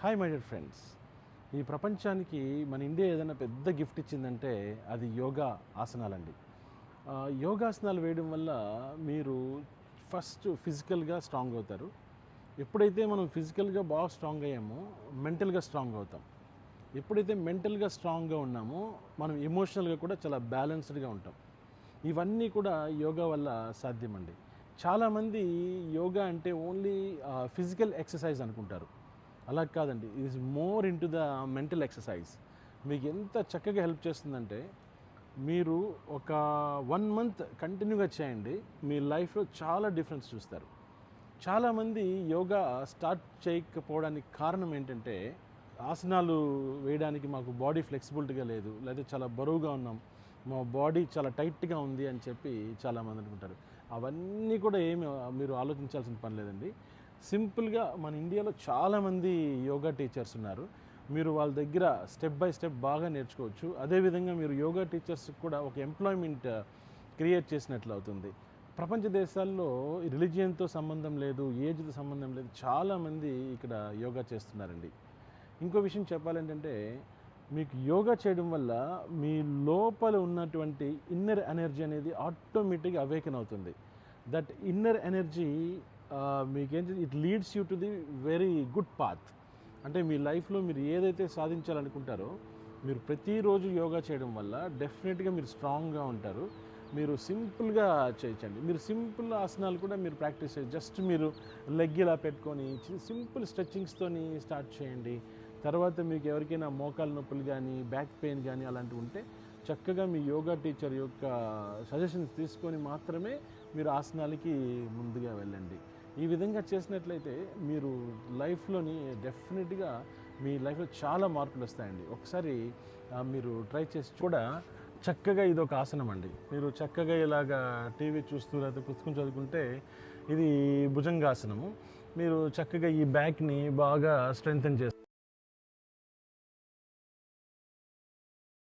Hi my dear friends. ఈ ప్రపంచానికి మన ఇండియా ఏదైనా పెద్ద గిఫ్ట్ ఇచ్చిందంటే అది యోగా ఆసనాలండి. యోగాసనాలు వేయడం వల్ల మీరు ఫస్ట్ ఫిజికల్గా స్ట్రాంగ్ అవుతారు. ఎప్పుడైతే మనం ఫిజికల్గా బాగా స్ట్రాంగ్ అయ్యామో మెంటల్గా స్ట్రాంగ్ అవుతాం. ఎప్పుడైతే మెంటల్గా స్ట్రాంగ్గా ఉన్నామో మనం ఎమోషనల్గా కూడా చాలా బ్యాలెన్స్డ్గా ఉంటాం. ఇవన్నీ కూడా యోగా వల్ల సాధ్యమండి. చాలామంది యోగా అంటే ఓన్లీ ఫిజికల్ ఎక్సర్సైజ్ అనుకుంటారు. అలా కాదండి, it is more into the mental exercise. మీకు ఎంత చక్కగా హెల్ప్ చేస్తుందంటే మీరు ఒక 1 మంత్ కంటిన్యూగా చేయండి, మీ లైఫ్లో చాలా డిఫరెన్స్ చూస్తారు. చాలామంది యోగా స్టార్ట్ చేయకపోవడానికి కారణం ఏంటంటే ఆసనాలు వేయడానికి మాకు బాడీ ఫ్లెక్సిబిలిటీగా లేదు, లేదా చాలా బరువుగా ఉన్నాం, మా బాడీ చాలా టైట్గా ఉంది అని చెప్పి చాలామంది అనుకుంటారు. అవన్నీ కూడా ఏమి మీరు ఆలోచించాల్సిన పని లేదండి. సింపుల్గా మన ఇండియాలో చాలామంది యోగా టీచర్స్ ఉన్నారు. మీరు వాళ్ళ దగ్గర స్టెప్ బై స్టెప్ బాగా నేర్చుకోవచ్చు. అదేవిధంగా మీరు యోగా టీచర్స్కి కూడా ఒక ఎంప్లాయ్మెంట్ క్రియేట్ చేసినట్లు అవుతుంది. ప్రపంచ దేశాల్లో రిలీజియన్తో సంబంధం లేదు, ఏజ్తో సంబంధం లేదు, చాలామంది ఇక్కడ యోగా చేస్తున్నారండి. ఇంకో విషయం చెప్పాలంటే మీకు యోగా చేయడం వల్ల మీ లోపల ఉన్నటువంటి ఇన్నర్ ఎనర్జీ అనేది ఆటోమేటిక్గా అవేకన్ అవుతుంది. దట్ ఇన్నర్ ఎనర్జీ మీకేంటి, it leads you to the very good path. అంటే మీ లైఫ్లో మీరు ఏదైతే సాధించాలనుకుంటారో మీరు ప్రతిరోజు యోగా చేయడం వల్ల డెఫినెట్గా మీరు స్ట్రాంగ్గా ఉంటారు. మీరు సింపుల్గా చేయొచ్చండి. మీరు సింపుల్ ఆసనాలు కూడా మీరు ప్రాక్టీస్ చేయండి. జస్ట్ మీరు లెగ్ ఇలా పెట్టుకొని సింపుల్ స్ట్రెచ్చింగ్స్తోని స్టార్ట్ చేయండి. తర్వాత మీకు ఎవరికైనా మోకాల నొప్పులు కానీ బ్యాక్ పెయిన్ కానీ అలాంటివి ఉంటే చక్కగా మీ యోగా టీచర్ యొక్క సజెషన్స్ తీసుకొని మాత్రమే మీరు ఆసనాలకి ముందుగా వెళ్ళండి. ఈ విధంగా చేసినట్లయితే మీరు లైఫ్లోని డెఫినెట్గా మీ లైఫ్లో చాలా మార్పులు వస్తాయండి. ఒకసారి మీరు ట్రై చేసి కూడా చక్కగా ఇది ఒక ఆసనం అండి. మీరు చక్కగా ఇలాగా టీవీ చూస్తూ లేకపోతే పుస్తకం చదువుకుంటే ఇది భుజంగాసనము. మీరు చక్కగా ఈ బ్యాక్ని బాగా స్ట్రెంగ్తన్ చేస్తారు.